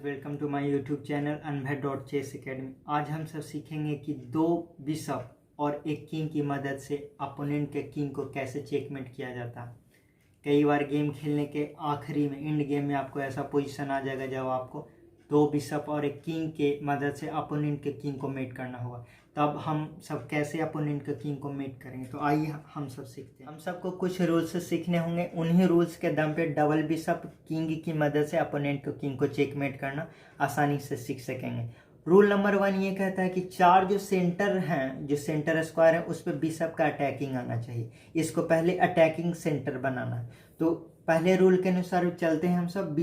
Welcome to my YouTube channel अनभेट.चेस academy. आज हम सब सीखेंगे कि दो बिशप और एक किंग की मदद से अपोनेंट के किंग को कैसे चेकमेट किया जाता है। कई बार गेम खेलने के आखिरी में एंड गेम में आपको ऐसा पोजीशन आ जाएगा जब आपको दो बिशप और एक किंग के मदद से अपोनेंट के किंग को मेट करना होगा। तब हम सब कैसे अपोनेंट के किंग को मेट करेंगे, तो आइए हम सब सीखते हैं। हम सबको कुछ रूल्स सीखने होंगे। उन्हीं रूल्स के दम पे डबल बिशप किंग की मदद से अपोनेंट के किंग को चेकमेट करना आसानी से सीख सकेंगे। रूल नंबर 1 ये कहता है कि चार जो सेंटर हैं, जो सेंटर स्क्वायर है, उस पर बिशप का अटैकिंग आना चाहिए। इसको पहले अटैकिंग सेंटर बनाना है। तो पहले रूल के अनुसार चलते हैं हम सब।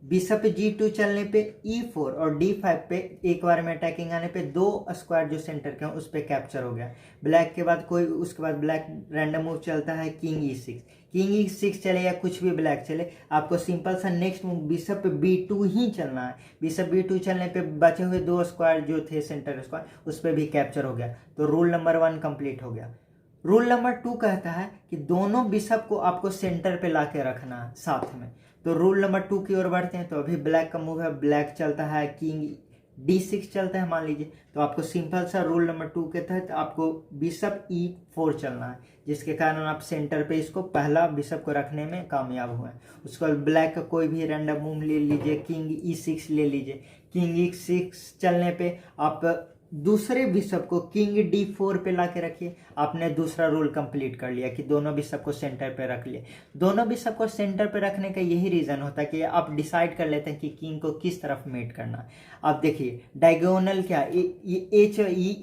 बिशप G2 चलने पे E4 और D5 पे एक बार में अटैकिंग आने पे दो स्क्वायर जो सेंटर के हैं उस पे कैप्चर हो गया। ब्लैक के बाद उसके बाद ब्लैक रैंडम मूव चलता है किंग E6 चले या कुछ भी ब्लैक चले, आपको सिंपल सा नेक्स्ट मूव बिशप B2 ही चलना है। बिशप B2 चलने पे बचे हुए दो स्क्वायर जो थे सेंटर स्क्वायर उस पर भी कैप्चर हो गया। तो रूल नंबर 1 कंप्लीट हो गया। रूल नंबर 2 कहता है कि दोनों बिशप को आपको सेंटर पे लाके रखना है साथ में। तो रूल नंबर 2 की ओर बढ़ते हैं। तो अभी ब्लैक का मूव है, ब्लैक चलता है किंग D6 चलता है मान लीजिए। तो आपको सिंपल सा रूल नंबर 2 के तहत आपको बिशप E4 चलना है, जिसके कारण आप सेंटर पे इसको पहला बिशप को रखने में कामयाब हुए। उसके बाद ब्लैक का कोई भी रैंडम मूव ले लीजिए, किंग E6 ले लीजिए। किंग E6 चलने पे आप दूसरे बिशप को किंग D4 पे ला के रखिए। आपने दूसरा रूल कंप्लीट कर लिया कि दोनों बिशप को सेंटर पे रख लिए। दोनों बिशप को सेंटर पे रखने का यही रीजन होता है कि आप डिसाइड कर लेते हैं कि किंग को किस तरफ मेट करना है। अब देखिए डायगोनल क्या, ये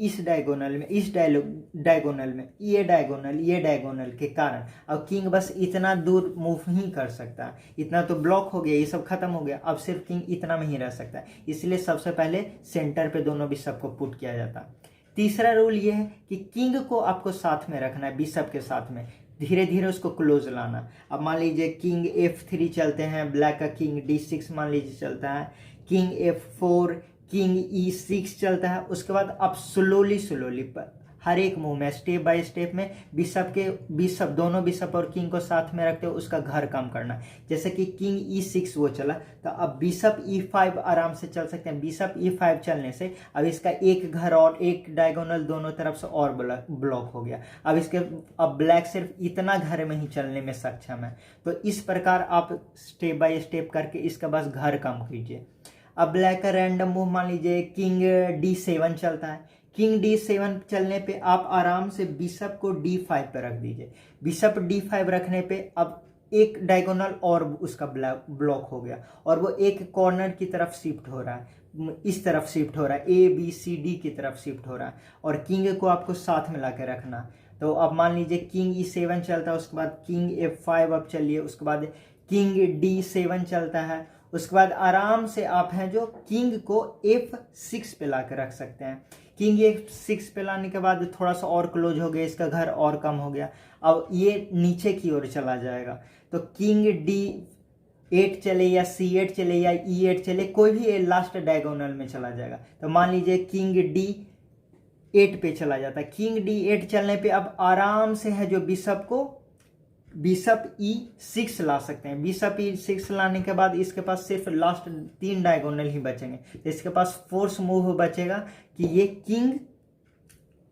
इस डायगोनल में, इस डायगोनल में, ये डायगोनल के कारण अब किंग बस इतना दूर मूव ही कर सकता है। इतना तो ब्लॉक हो गया, ये सब खत्म हो गया। अब सिर्फ किंग इतना में ही रह सकता है। इसलिए सबसे पहले सेंटर पे दोनों बिशप को पुट किया जाता है। तीसरा रूल ये है कि किंग को आपको साथ में रखना है, बिशप के साथ में धीरे धीरे उसको क्लोज लाना। अब मान लीजिए किंग F3 चलते हैं, ब्लैक का किंग D6 मान लीजिए चलता है, किंग F4, किंग E6 चलता है। उसके बाद आप स्लोली हर एक मूव में स्टेप बाय स्टेप में बिशप दोनों बिशप और किंग को साथ में रखते हो उसका घर कम करना। जैसे कि किंग E6 वो चला, तो अब बिशप E5 आराम से चल सकते हैं। बिशप E5 चलने से अब इसका एक घर और एक डायगोनल दोनों तरफ से और ब्लॉक हो गया। अब ब्लैक सिर्फ इतना घर में ही चलने में सक्षम है। तो इस प्रकार आप स्टेप बाय स्टेप करके इसका बस घर कम कीजिए। अब ब्लैक का रैंडम मूव मान लीजिए किंग D7 चलता है। किंग D7 चलने पे आप आराम से बिशप को D5 पे रख दीजिए। बिशप D5 रखने पे अब एक डायगोनल और उसका ब्लॉक हो गया और वो एक कॉर्नर की तरफ शिफ्ट हो रहा है, इस तरफ शिफ्ट हो रहा है, ABCD की तरफ शिफ्ट हो रहा है। और किंग को आपको साथ में ला के रखना। तो अब मान लीजिए किंग E7 चलता है, उसके बाद किंग F5 अब चलिए, उसके बाद किंग D7 चलता है। उसके बाद आराम से आप हैं जो किंग को F6 पे ला के रख सकते हैं। किंग F6 पे लाने के बाद थोड़ा सा और क्लोज हो गया, इसका घर और कम हो गया। अब ये नीचे की ओर चला जाएगा। तो किंग D8 चले या C8 चले या E8 चले, कोई भी लास्ट डायगोनल में चला जाएगा। तो मान लीजिए किंग D8 पे चला जाता है। किंग D8 चलने पे अब आराम से है जो बिशप E6 ला सकते हैं। बिशप E6 लाने के बाद इसके पास सिर्फ लास्ट 3 डायगोनल ही बचेंगे। तो इसके पास फोर्स मूव बचेगा कि ये किंग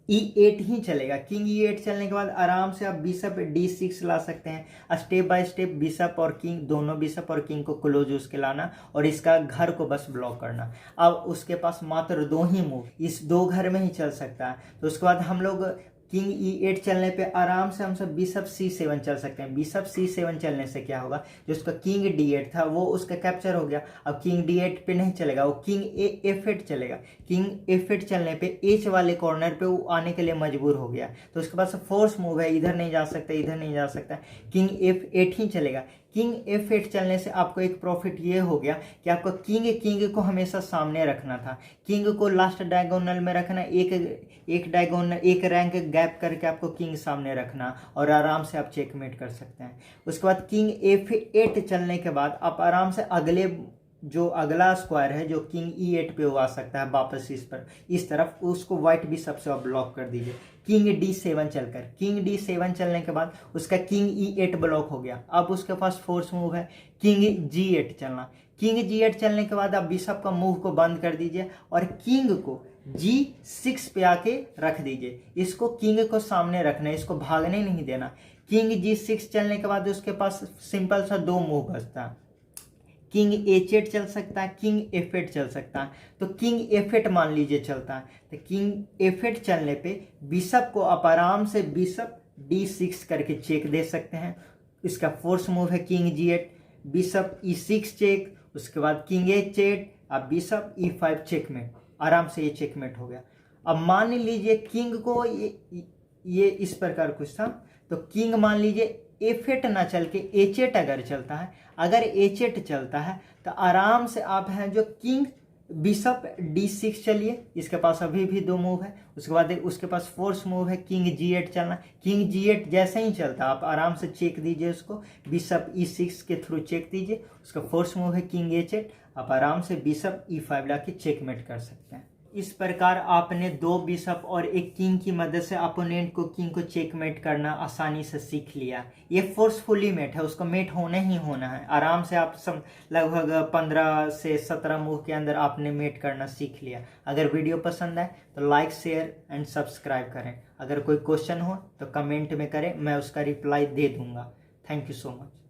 E8 ही चलेगा। किंग E8 चलने के बाद आराम से आप बिशप D6 ला सकते हैं। स्टेप बाय स्टेप बिशप और किंग, दोनों बिशप और किंग को क्लोज उसके लाना और इसका घर को बस ब्लॉक करना। अब उसके पास मात्र 2 ही मूव इस 2 घर में ही चल सकता है। तो उसके बाद हम लोग किंग E8 चलने पे आराम से हम सब बिशप C7 चल सकते हैं। बिशप C7 चलने से क्या होगा, जो उसका किंग D8 था वो उसका कैप्चर हो गया। अब किंग D8 पे नहीं चलेगा, वो किंग F8 चलेगा। किंग F8 चलने पे H वाले कॉर्नर पे वो आने के लिए मजबूर हो गया। तो उसके पास फोर्स मूव है, इधर नहीं जा सकता, इधर नहीं जा सकता, किंग F8 ही चलेगा। किंग F8 चलने से आपको एक प्रॉफिट ये हो गया कि आपको किंग को हमेशा सामने रखना था। किंग को लास्ट डायगोनल में रखना, एक डायगोनल एक रैंक गैप करके आपको किंग सामने रखना और आराम से आप चेकमेट कर सकते हैं। उसके बाद किंग F8 चलने के बाद आप आराम से अगले जो अगला स्क्वायर है जो किंग E8 पे वो आ सकता है वापस इस पर इस तरफ, उसको व्हाइट बिशप से आप ब्लॉक कर दीजिए। किंग D7 चलकर, किंग D7 चलने के बाद उसका किंग E8 ब्लॉक हो गया। अब उसके पास फोर्स मूव है किंग G8 चलना। किंग G8 चलने के बाद आप बिशप का मूव को बंद कर दीजिए और किंग को G6 पे आके रख दीजिए। इसको किंग को सामने रखना है, इसको भागने नहीं देना। किंग G6 चलने के बाद उसके पास सिंपल सा दो मूव बचता है, किंग H8 चल सकता है, किंग F8 चल सकता है। तो किंग F8 मान लीजिए चलता है, तो किंग F8 चलने पे बिशप को आप आराम से बिशप D6 करके चेक दे सकते हैं। इसका फोर्स मूव है king G8, bishop E6 check, उसके बाद किंग H8, अब बिशप E5 चेकमेट। आराम से ये चेकमेट हो गया। अब मान लीजिए किंग को ये इस प्रकार कुछ था, तो किंग मान लीजिए F8 ना चल के H8 अगर चलता है, अगर H8 चलता है तो आराम से आप हैं जो किंग बिशप D6 चलिए, इसके पास अभी भी दो मूव है। उसके बाद उसके पास फोर्स मूव है किंग G8 चलना। किंग G8 जैसे ही चलता आप आराम से चेक दीजिए, उसको बिशप E6 के थ्रू चेक दीजिए। उसका फोर्स मूव है किंग H8, आप आराम से बिशप E5 लाके चेकमेट कर सकते हैं। इस प्रकार आपने दो बिशप और एक किंग की मदद से अपोनेंट को किंग को चेकमेट करना आसानी से सीख लिया। ये फोर्सफुली मेट है, उसको मेट होना ही होना है। आराम से आप लगभग 15 से 17 मूव के अंदर आपने मेट करना सीख लिया। अगर वीडियो पसंद आए तो लाइक शेयर एंड सब्सक्राइब करें। अगर कोई क्वेश्चन हो तो कमेंट में करें, मैं उसका रिप्लाई दे दूंगा। Thank you so much.